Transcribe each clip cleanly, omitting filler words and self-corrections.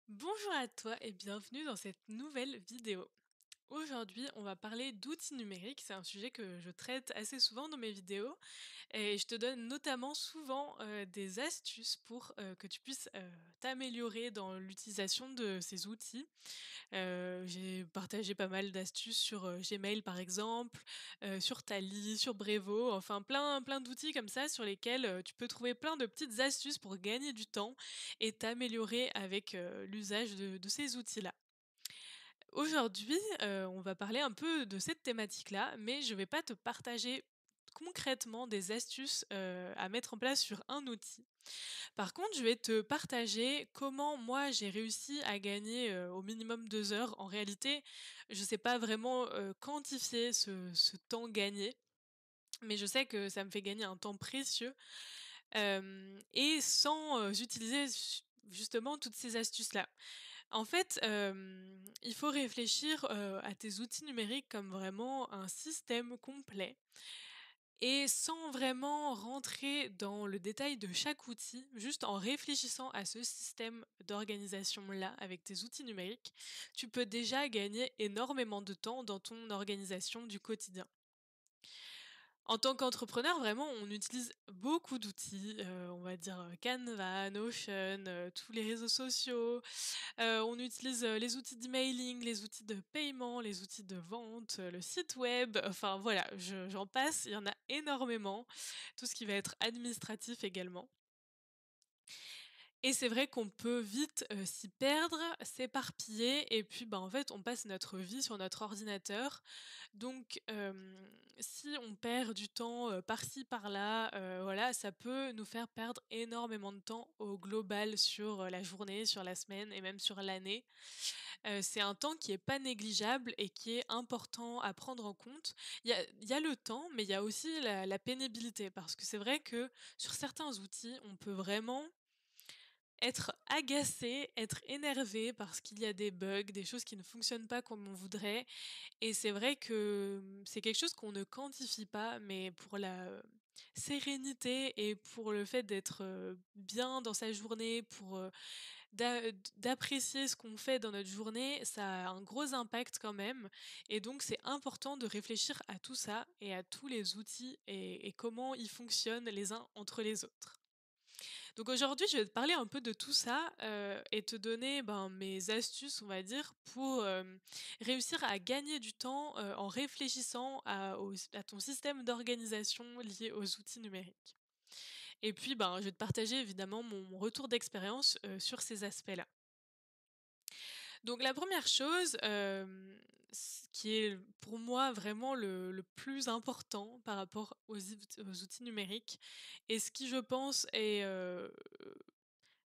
Bonjour à toi et bienvenue dans cette nouvelle vidéo. Aujourd'hui, on va parler d'outils numériques. C'est un sujet que je traite assez souvent dans mes vidéos et je te donne notamment souvent des astuces pour que tu puisses t'améliorer dans l'utilisation de ces outils. J'ai partagé pas mal d'astuces sur Gmail par exemple, sur Tally, sur Brevo, enfin plein d'outils comme ça sur lesquels tu peux trouver plein de petites astuces pour gagner du temps et t'améliorer avec l'usage de ces outils-là. Aujourd'hui, on va parler un peu de cette thématique-là, mais je vais pas te partager concrètement des astuces, à mettre en place sur un outil. Par contre, je vais te partager comment moi j'ai réussi à gagner, au minimum 2 heures. En réalité, je sais pas vraiment, quantifier ce temps gagné, mais je sais que ça me fait gagner un temps précieux, et sans, utiliser justement toutes ces astuces-là. En fait, il faut réfléchir, à tes outils numériques comme vraiment un système complet et sans vraiment rentrer dans le détail de chaque outil, juste en réfléchissant à ce système d'organisation-là avec tes outils numériques, tu peux déjà gagner énormément de temps dans ton organisation du quotidien. En tant qu'entrepreneur, vraiment, on utilise beaucoup d'outils, on va dire, Canva, Notion, tous les réseaux sociaux. On utilise, les outils d'emailing, les outils de paiement, les outils de vente, le site web, enfin voilà, j'en passe, il y en a énormément. Tout ce qui va être administratif également. Et c'est vrai qu'on peut vite, s'y perdre, s'éparpiller et puis, bah, en fait, on passe notre vie sur notre ordinateur. Donc, si on perd du temps, par-ci par-là, voilà, ça peut nous faire perdre énormément de temps au global sur, la journée, sur la semaine et même sur l'année. C'est un temps qui est pas négligeable et qui est important à prendre en compte. Il y a le temps, mais il y a aussi la pénibilité parce que c'est vrai que sur certains outils, on peut vraiment être agacé, être énervé parce qu'il y a des bugs, des choses qui ne fonctionnent pas comme on voudrait et c'est vrai que, c'est quelque chose qu'on ne quantifie pas, mais pour la, sérénité et pour le fait d'être, bien dans sa journée, pour, d'apprécier ce qu'on fait dans notre journée, ça a un gros impact quand même et donc c'est important de réfléchir à tout ça et à tous les outils et comment ils fonctionnent les uns entre les autres. Donc aujourd'hui, je vais te parler un peu de tout ça, et te donner, ben, mes astuces, on va dire, pour, réussir à gagner du temps, en réfléchissant à ton système d'organisation lié aux outils numériques. Et puis, ben, je vais te partager évidemment mon retour d'expérience, sur ces aspects-là. Donc la première chose, qui est pour moi vraiment le plus important par rapport aux outils numériques et ce qui je pense est,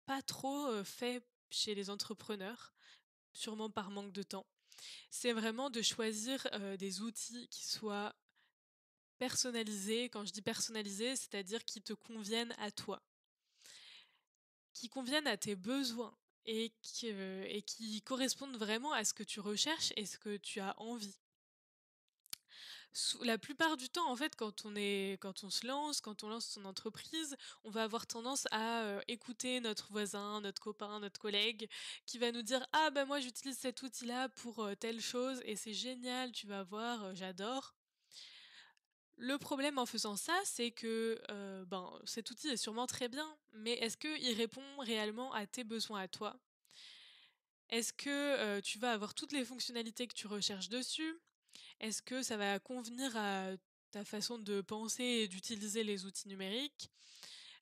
pas trop, fait chez les entrepreneurs, sûrement par manque de temps. C'est vraiment de choisir, des outils qui soient personnalisés. Quand je dis personnalisés, c'est-à-dire qui te conviennent à toi, qui conviennent à tes besoins et qui correspondent vraiment à ce que tu recherches et ce que tu as envie. La plupart du temps, en fait, quand on se lance, quand on lance son entreprise, on va avoir tendance à, écouter notre voisin, notre copain, notre collègue qui va nous dire: «Ah ben moi j'utilise cet outil-là pour, telle chose et c'est génial, tu vas voir, j'adore». Le problème en faisant ça, c'est que, ben, cet outil est sûrement très bien, mais est-ce qu'il répond réellement à tes besoins à toi? Est-ce que, tu vas avoir toutes les fonctionnalités que tu recherches dessus? Est-ce que ça va convenir à ta façon de penser et d'utiliser les outils numériques?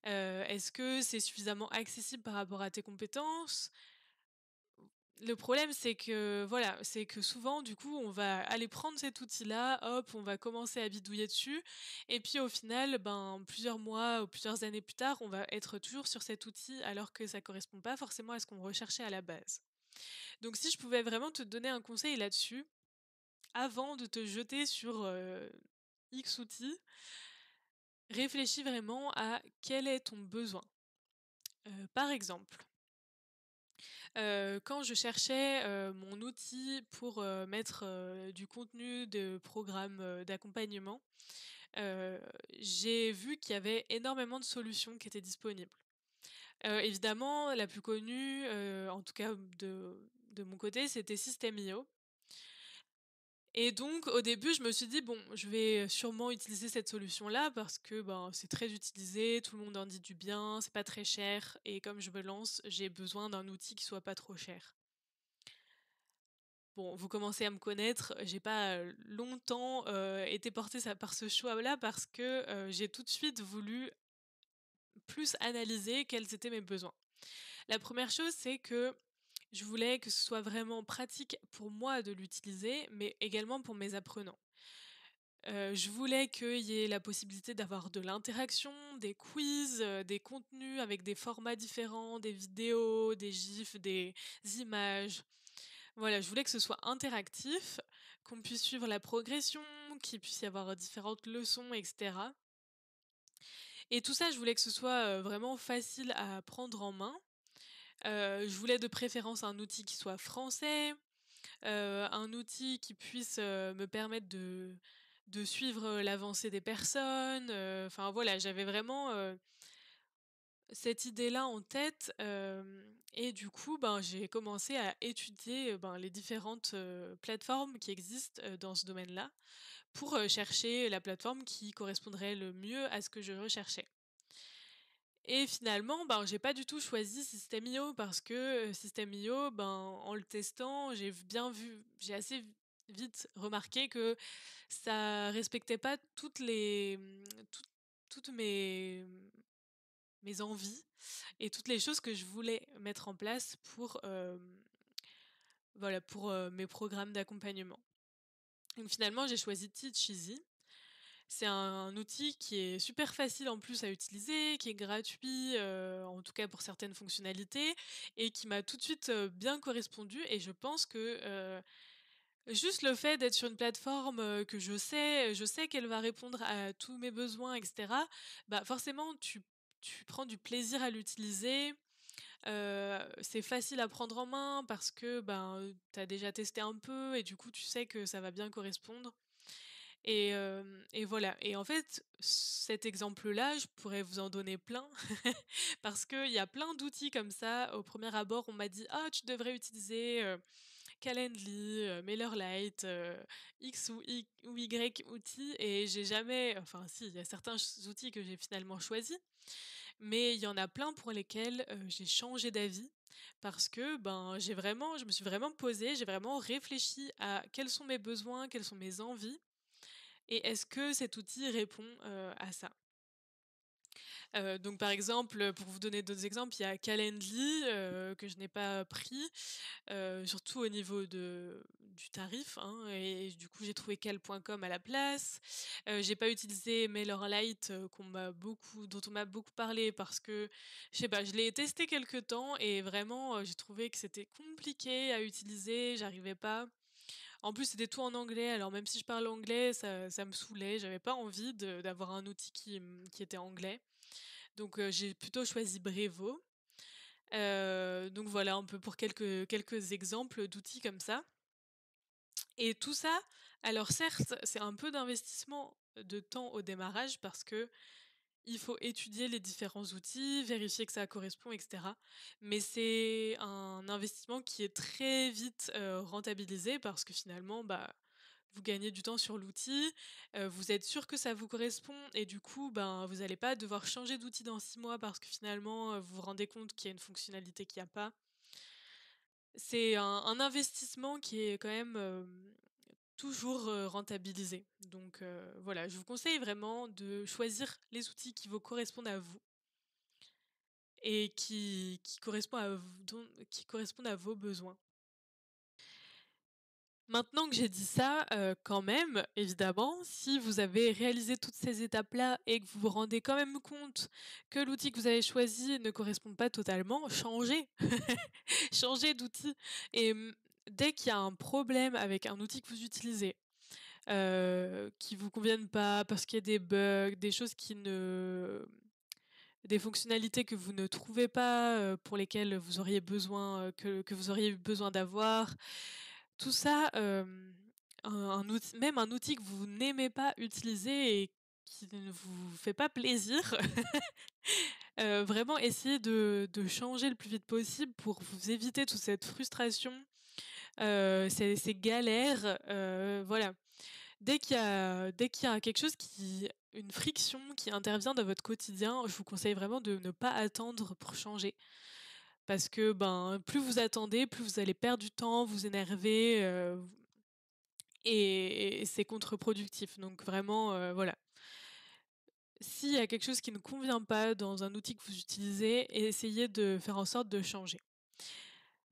Est-ce que c'est suffisamment accessible par rapport à tes compétences? Le problème, c'est que voilà, c'est que souvent, du coup, on va aller prendre cet outil-là, hop, on va commencer à bidouiller dessus et puis au final, ben, plusieurs mois ou plusieurs années plus tard, on va être toujours sur cet outil alors que ça correspond pas forcément à ce qu'on recherchait à la base. Donc si je pouvais vraiment te donner un conseil là-dessus, avant de te jeter sur, X outils, réfléchis vraiment à quel est ton besoin. Par exemple, quand je cherchais, mon outil pour, mettre, du contenu de programmes, d'accompagnement, heu, j'ai vu qu'il y avait énormément de solutions qui étaient disponibles. Évidemment, la plus connue, en tout cas de mon côté, c'était System.io. Et donc au début, je me suis dit: «Bon, je vais sûrement utiliser cette solution-là parce que, ben, c'est très utilisé, tout le monde en dit du bien, c'est pas très cher et comme je me lance, j'ai besoin d'un outil qui soit pas trop cher». Bon, vous commencez à me connaître, j'ai pas, longtemps, été portée par ce choix-là parce que, j'ai tout de suite voulu plus analyser quels étaient mes besoins. La première chose, c'est que je voulais que ce soit vraiment pratique pour moi de l'utiliser, mais également pour mes apprenants. Je voulais qu'il y ait la possibilité d'avoir de l'interaction, des quiz, des contenus avec des formats différents, des vidéos, des gifs, des images. Voilà, je voulais que ce soit interactif, qu'on puisse suivre la progression, qu'il puisse y avoir différentes leçons et cetera. Et tout ça, je voulais que ce soit, vraiment facile à prendre en main. Je voulais de préférence un outil qui soit français, un outil qui puisse, me permettre de suivre, l'avancée des personnes, enfin voilà, j'avais vraiment, cette idée-là en tête, et du coup, ben, j'ai commencé à étudier, ben, les différentes, plateformes qui existent, dans ce domaine-là pour, chercher la plateforme qui correspondrait le mieux à ce que je recherchais. Et finalement, ben, j'ai pas du tout choisi System.io parce que, System.io, ben, en le testant, j'ai assez vite remarqué que ça respectait pas toutes mes envies et toutes les choses que je voulais mettre en place pour, voilà, pour, mes programmes d'accompagnement. Donc finalement, j'ai choisi Teach Easy. C'est un outil qui est super facile en plus à utiliser, qui est gratuit, en tout cas pour certaines fonctionnalités et qui m'a tout de suite, bien correspondu et je pense que, juste le fait d'être sur une plateforme, que je sais qu'elle va répondre à tous mes besoins et cetera, bah, forcément tu prends du plaisir à l'utiliser, c'est facile à prendre en main parce que, ben, tu as déjà testé un peu et du coup tu sais que ça va bien correspondre. Et voilà et en fait, cet exemple-là, je pourrais vous en donner plein parce qu'il y a plein d'outils comme ça. Au premier abord, on m'a dit: «Ah, tu devrais utiliser, Calendly, MailerLite, X ou Y outils» et j'ai jamais enfin si, il y a certains outils que j'ai finalement choisis, mais il y en a plein pour lesquels, j'ai changé d'avis parce que, ben, je me suis vraiment posée, j'ai vraiment réfléchi à quels sont mes besoins, quelles sont mes envies et est-ce que cet outil répond, à ça? Donc par exemple, pour vous donner d'autres exemples, il y a Calendly, que je n'ai pas pris, surtout au niveau du tarif, hein et du coup j'ai trouvé cal.com à la place. J'ai pas utilisé MailerLite, dont on m'a beaucoup parlé parce que, je sais pas, je l'ai testé quelque temps et vraiment, j'ai trouvé que c'était compliqué à utiliser, j'arrivais pas. En plus, c'était tout en anglais, alors même si je parle anglais, ça me saoulait, j'avais pas envie d'avoir un outil qui était anglais. Donc j'ai plutôt choisi Brevo. Donc voilà un peu pour quelques exemples d'outils comme ça et tout ça, alors certes, c'est un peu d'investissement de temps au démarrage parce que il faut étudier les différents outils, vérifier que ça correspond et cetera. Mais c'est un investissement qui est très vite, rentabilisé parce que finalement, bah, vous gagnez du temps sur l'outil, vous êtes sûr que ça vous correspond et du coup, ben, vous allez pas devoir changer d'outil dans 6 mois parce que finalement, vous vous rendez compte qu'il y a une fonctionnalité qu'il y a pas. C'est un investissement qui est quand même, toujours, rentabilisé. Donc voilà, je vous conseille vraiment de choisir les outils qui vous correspondent à vous et qui correspondent à vos besoins. Maintenant que j'ai dit ça, quand même, évidemment, si vous avez réalisé toutes ces étapes-là et que vous vous rendez quand même compte que l'outil que vous avez choisi ne correspond pas totalement, changez! Changez d'outil et dès qu'il y a un problème avec un outil que vous utilisez, qui vous conviennent pas parce qu'il y a des bugs, des fonctionnalités que vous ne trouvez pas, pour lesquelles vous auriez besoin, que vous auriez eu besoin d'avoir. Tout ça, un outil que vous n'aimez pas utiliser et qui ne vous fait pas plaisir, vraiment essayez de changer le plus vite possible pour vous éviter toute cette frustration, ces galères, voilà. Dès qu'il y a quelque chose une friction qui intervient dans votre quotidien, je vous conseille vraiment de ne pas attendre pour changer. Parce que, ben, plus vous attendez, plus vous allez perdre du temps, vous énerver, et c'est contre-productif. Donc vraiment, voilà. S'il y a quelque chose qui ne convient pas dans un outil que vous utilisez, essayez de faire en sorte de changer.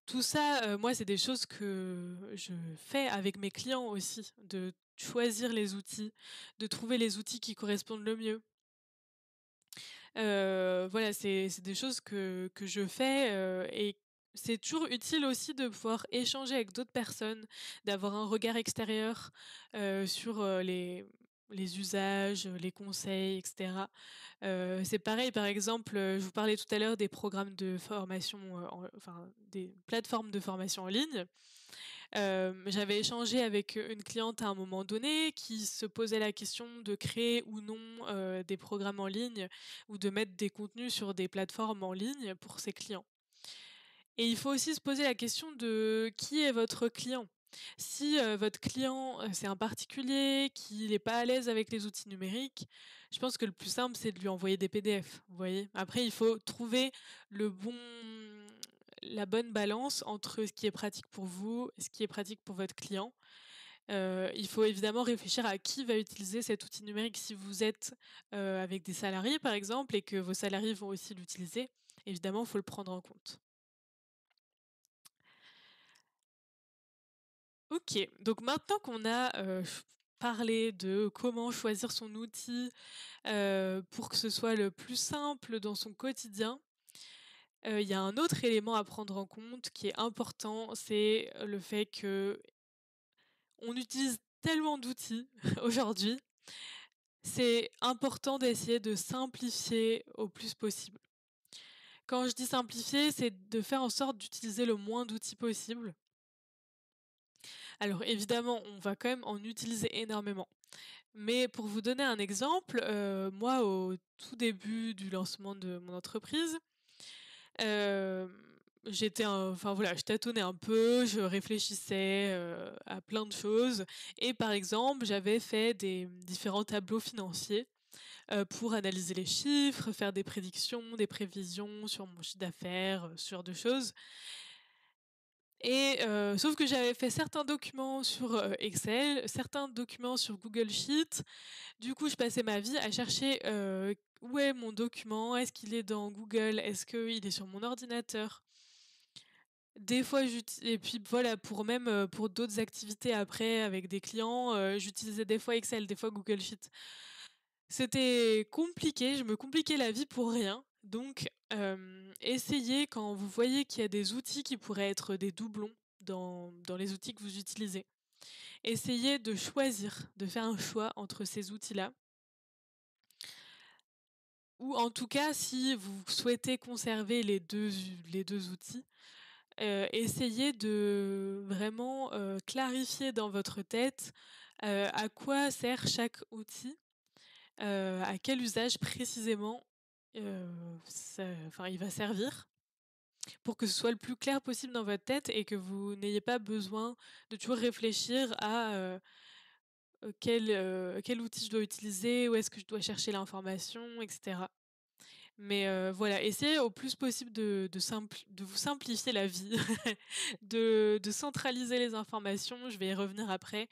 Tout ça, moi, c'est des choses que je fais avec mes clients aussi, de choisir les outils, de trouver les outils qui correspondent le mieux. Voilà, c'est des choses que je fais, et c'est toujours utile aussi de pouvoir échanger avec d'autres personnes, d'avoir un regard extérieur, sur, les usages, les conseils et cetera. C'est pareil, par exemple, je vous parlais tout à l'heure des programmes de formation, enfin des plateformes de formation en ligne. J'avais échangé avec, une cliente à un moment donné qui se posait la question de créer ou non, des programmes en ligne ou de mettre des contenus sur des plateformes en ligne pour ses clients. Et il faut aussi se poser la question de qui est votre client? Si, votre client, c'est un particulier qui n'est pas à l'aise avec les outils numériques, je pense que le plus simple, c'est de lui envoyer des PDF, vous voyez? Après, il faut trouver le bon la bonne balance entre ce qui est pratique pour vous et ce qui est pratique pour votre client. Il faut évidemment réfléchir à qui va utiliser cet outil numérique. Si vous êtes, avec des salariés, par exemple, et que vos salariés vont aussi l'utiliser, évidemment, il faut le prendre en compte. OK, donc maintenant qu'on a, parlé de comment choisir son outil, pour que ce soit le plus simple dans son quotidien, il y a un autre élément à prendre en compte qui est important, c'est le fait qu'on utilise tellement d'outils aujourd'hui, c'est important d'essayer de simplifier au plus possible. Quand je dis simplifier, c'est de faire en sorte d'utiliser le moins d'outils possible. Alors évidemment, on va quand même en utiliser énormément. Mais pour vous donner un exemple, moi au tout début du lancement de mon entreprise, hem, enfin voilà, je tâtonnais un peu, je réfléchissais, à plein de choses et par exemple, j'avais fait des différents tableaux financiers, pour analyser les chiffres, faire des prédictions, des prévisions sur mon chiffre d'affaires, ce genre de choses. Et sauf que j'avais fait certains documents sur, Excel, certains documents sur Google Sheets. Du coup, je passais ma vie à chercher, où est mon document? Est-ce qu'il est dans Google? Est-ce qu'il est sur mon ordinateur? Des fois, et puis voilà, pour même, pour d'autres activités après avec des clients, j'utilisais des fois Excel, des fois Google Sheets. C'était compliqué, je me compliquais la vie pour rien. Donc, essayez quand vous voyez qu'il y a des outils qui pourraient être des doublons dans les outils que vous utilisez. Essayez de choisir, de faire un choix entre ces outils-là. Ou en tout cas, si vous souhaitez conserver les deux outils, essayez de vraiment, clarifier dans votre tête, à quoi sert chaque outil, à quel usage précisément, il va servir, pour que ce soit le plus clair possible dans votre tête et que vous n'ayez pas besoin de toujours réfléchir à, quel outil je dois utiliser, où est-ce que je dois chercher l'information et cetera. Mais voilà, essayez au plus possible de vous simplifier la vie, de centraliser les informations, je vais y revenir après,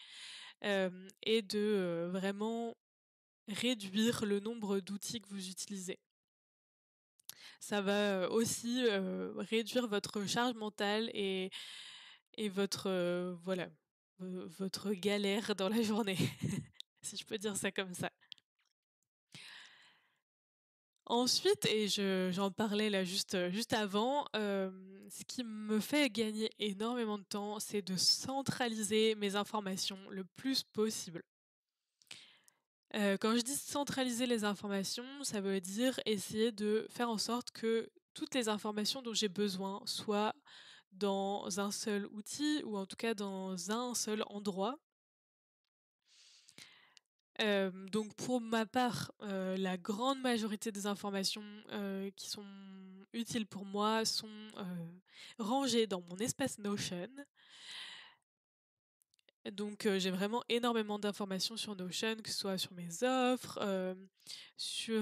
et de, vraiment réduire le nombre d'outils que vous utilisez. Ça va, aussi, réduire votre charge mentale et votre, voilà, votre galère dans la journée, si je peux dire ça comme ça. Ensuite j'en parlais là juste avant, ce qui me fait gagner énormément de temps, c'est de centraliser mes informations le plus possible. Quand je dis centraliser les informations, ça veut dire essayer de faire en sorte que toutes les informations dont j'ai besoin soient dans un seul outil ou en tout cas dans un seul endroit. Donc pour ma part, la grande majorité des informations, qui sont utiles pour moi sont, rangées dans mon espace Notion. Donc j'ai vraiment énormément d'informations sur Notion, que ce soit sur mes offres, sur,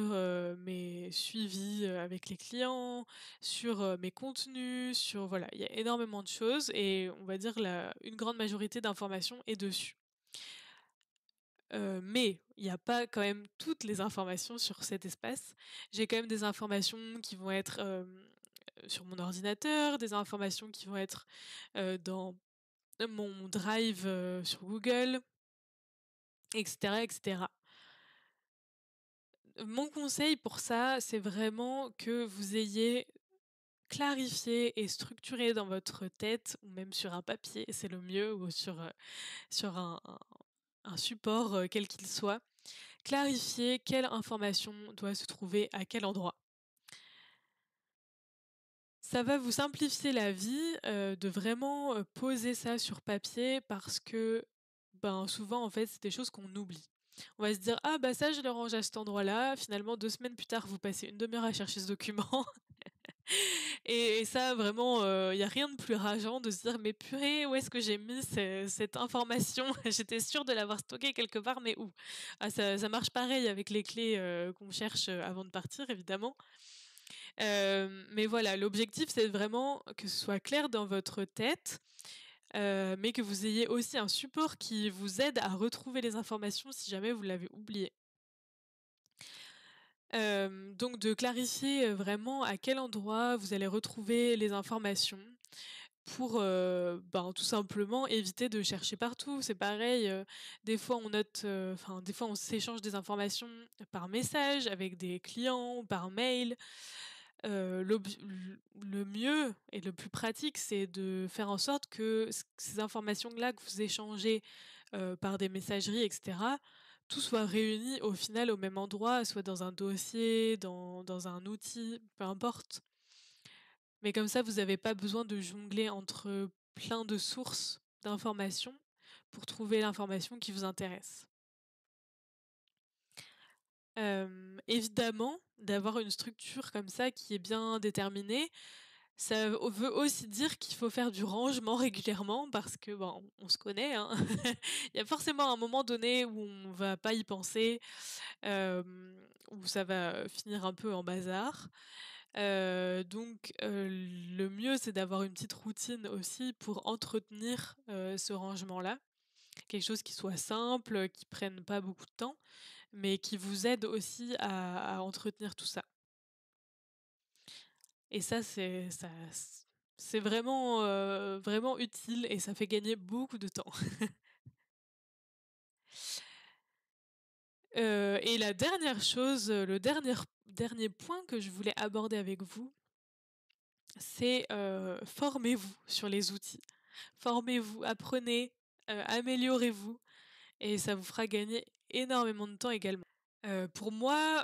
mes suivis, avec les clients, sur, mes contenus, sur voilà, il y a énormément de choses et on va dire une grande majorité d'informations est dessus. Mais il n'y a pas quand même toutes les informations sur cet espace. J'ai quand même des informations qui vont être, sur mon ordinateur, des informations qui vont être, dans mon drive, sur Google et cetera et cetera. Mon conseil pour ça, c'est vraiment que vous ayez clarifié et structuré dans votre tête ou même sur un papier, c'est le mieux ou sur un support, quel qu'il soit. Clarifier quelle information doit se trouver à quel endroit. Ça va vous simplifier la vie, de vraiment, poser ça sur papier parce que, ben, souvent, en fait, c'est des choses qu'on oublie. On va se dire: «Ah bah ça, je le range à cet endroit-là». Finalement, 2 semaines plus tard, vous passez une demi heure à chercher ce document et ça vraiment, il y a rien de plus rageant de se dire: «Mais purée, où est-ce que j'ai mis cette information? J'étais sûre de l'avoir stockée quelque part, mais où?» Ah ça marche pareil avec les clés, qu'on cherche, avant de partir évidemment. Mais voilà, l'objectif, c'est vraiment que ce soit clair dans votre tête, mais que vous ayez aussi un support qui vous aide à retrouver les informations si jamais vous l'avez oublié. Donc de clarifier, vraiment à quel endroit vous allez retrouver les informations pour, ben, tout simplement éviter de chercher partout. C'est pareil, des fois on note, enfin des fois on s'échange des informations par message avec des clients ou par mail. Le mieux et le plus pratique, c'est de faire en sorte que ces informations-là que vous échangez, par des messageries et cetera, tout soit réuni au final au même endroit, soit dans un dossier, dans un outil, peu importe. Mais comme ça, vous n'avez pas besoin de jongler entre plein de sources d'informations pour trouver l'information qui vous intéresse. Évidemment, d'avoir une structure comme ça qui est bien déterminée, ça veut aussi dire qu'il faut faire du rangement régulièrement parce que, ben, on se connaît, hein. Il y a forcément un moment donné où on va pas y penser, où ça va finir un peu en bazar. Donc le mieux, c'est d'avoir une petite routine aussi pour entretenir, ce rangement-là. Quelque chose qui soit simple, qui prenne pas beaucoup de temps, mais qui vous aide aussi à entretenir tout ça. Et ça, c'est vraiment, vraiment utile et ça fait gagner beaucoup de temps. Et la dernière chose, le dernier point que je voulais aborder avec vous, c'est, formez-vous sur les outils. Formez-vous, apprenez, améliorez-vous et ça vous fera gagner énormément de temps également. Pour moi,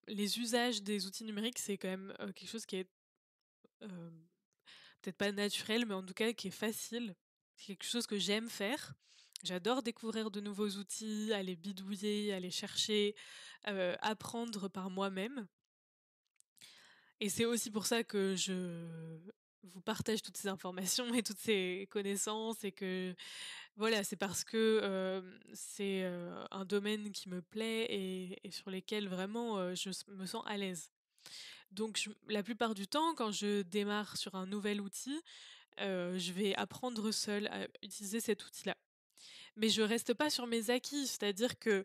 les usages des outils numériques, c'est quand même, quelque chose qui est, hem peut-être pas naturel, mais en tout cas qui est facile. C'est quelque chose que j'aime faire. J'adore découvrir de nouveaux outils, aller bidouiller, aller chercher, apprendre par moi-même et c'est aussi pour ça que je vous partage toutes ces informations et toutes ces connaissances et que voilà, c'est parce que, c'est, un domaine qui me plaît et sur lesquels vraiment, me sens à l'aise. Donc la plupart du temps, quand je démarre sur un nouvel outil, je vais apprendre seule à utiliser cet outil-là. Mais je reste pas sur mes acquis, c'est-à-dire que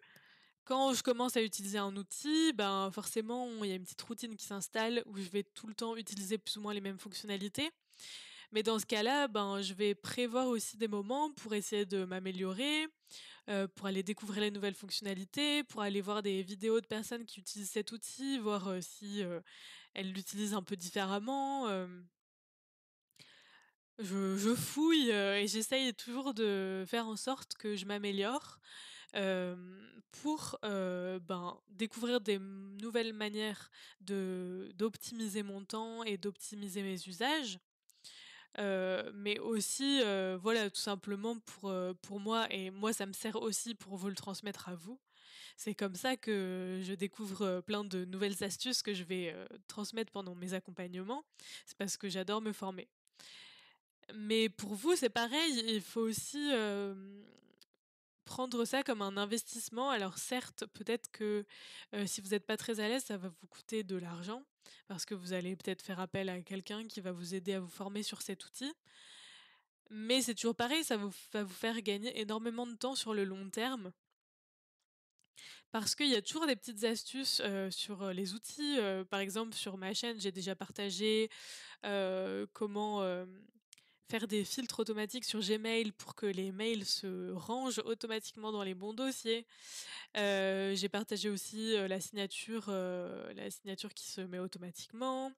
quand je commence à utiliser un outil, ben, forcément, il y a une petite routine qui s'installe où je vais tout le temps utiliser plus ou moins les mêmes fonctionnalités. Mais dans ce cas-là, ben, je vais prévoir aussi des moments pour essayer de m'améliorer, pour aller découvrir les nouvelles fonctionnalités, pour aller voir des vidéos de personnes qui utilisent cet outil, voir, si, elles l'utilisent un peu différemment, je fouille, et j'essaye toujours de faire en sorte que je m'améliore, pour, ben, découvrir des nouvelles manières d'optimiser mon temps et d'optimiser mes usages, mais aussi, voilà, tout simplement pour moi et moi ça me sert aussi pour vous le transmettre à vous. C'est comme ça que je découvre, plein de nouvelles astuces que je vais, transmettre pendant mes accompagnements. C'est parce que j'adore me former. Mais pour vous, c'est pareil, il faut aussi, prendre ça comme un investissement. Alors certes, peut-être que, si vous n'êtes pas très à l'aise, ça va vous coûter de l'argent, parce que vous allez peut-être faire appel à quelqu'un qui va vous aider à vous former sur cet outil. Mais c'est toujours pareil, ça va vous faire gagner énormément de temps sur le long terme, parce qu'il y a toujours des petites astuces, sur, les outils. Par exemple, sur ma chaîne, j'ai déjà partagé, comment, faire des filtres automatiques sur Gmail pour que les mails se rangent automatiquement dans les bons dossiers. J'ai partagé aussi, la signature qui se met automatiquement.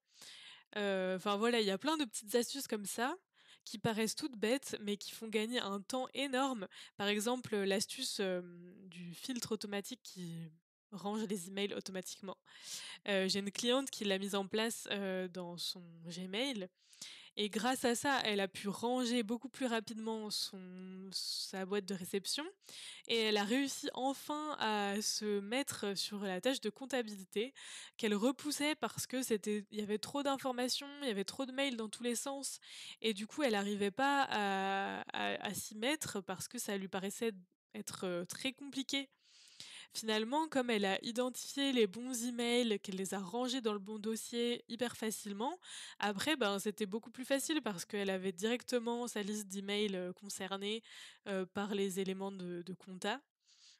Enfin voilà, il y a plein de petites astuces comme ça, qui paraissent toutes bêtes, mais qui font gagner un temps énorme. Par exemple, l'astuce, du filtre automatique qui range les emails automatiquement. J'ai une cliente qui l'a mise en place, dans son Gmail et grâce à ça, elle a pu ranger beaucoup plus rapidement sa boîte de réception et elle a réussi enfin à se mettre sur la tâche de comptabilité qu'elle repoussait parce que il y avait trop d'informations, il y avait trop de mails dans tous les sens et du coup, elle n'arrivait pas à s'y mettre parce que ça lui paraissait être, très compliqué. Finalement, comme elle a identifié les bons emails, qu'elle les a rangés dans le bon dossier hyper facilement, après, ben, c'était beaucoup plus facile parce qu'elle avait directement sa liste d'emails, concernés, par les éléments de compta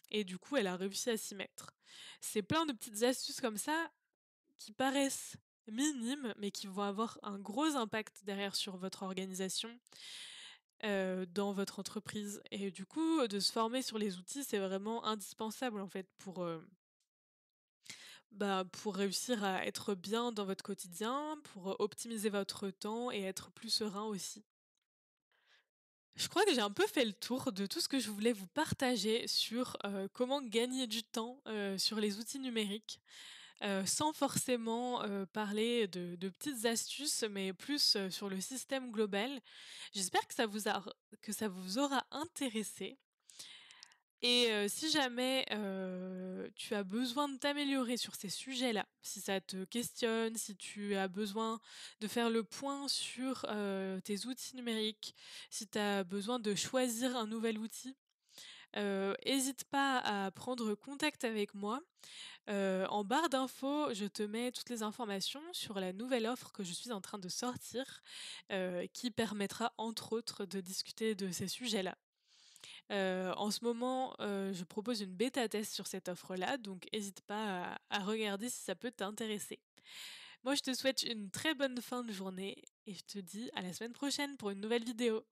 et du coup, elle a réussi à s'y mettre. C'est plein de petites astuces comme ça qui paraissent minimes, mais qui vont avoir un gros impact derrière sur votre organisation, dans votre entreprise et du coup, de se former sur les outils, c'est vraiment indispensable, en fait, pour réussir à être bien dans votre quotidien, pour optimiser votre temps et être plus serein aussi. Je crois que j'ai un peu fait le tour de tout ce que je voulais vous partager sur, comment gagner du temps, sur les outils numériques, sans forcément, parler de petites astuces, mais plus, sur le système global. J'espère que ça vous aura intéressé. Et si jamais, tu as besoin de t'améliorer sur ces sujets-là, si ça te questionne, si tu as besoin de faire le point sur, tes outils numériques, si tu as besoin de choisir un nouvel outil, hésite pas à prendre contact avec moi. En barre d'infos, je te mets toutes les informations sur la nouvelle offre que je suis en train de sortir, qui permettra entre autres de discuter de ces sujets-là. En ce moment, je propose une bêta test sur cette offre-là, donc hésite pas à regarder si ça peut t'intéresser. Moi, je te souhaite une très bonne fin de journée et je te dis à la semaine prochaine pour une nouvelle vidéo.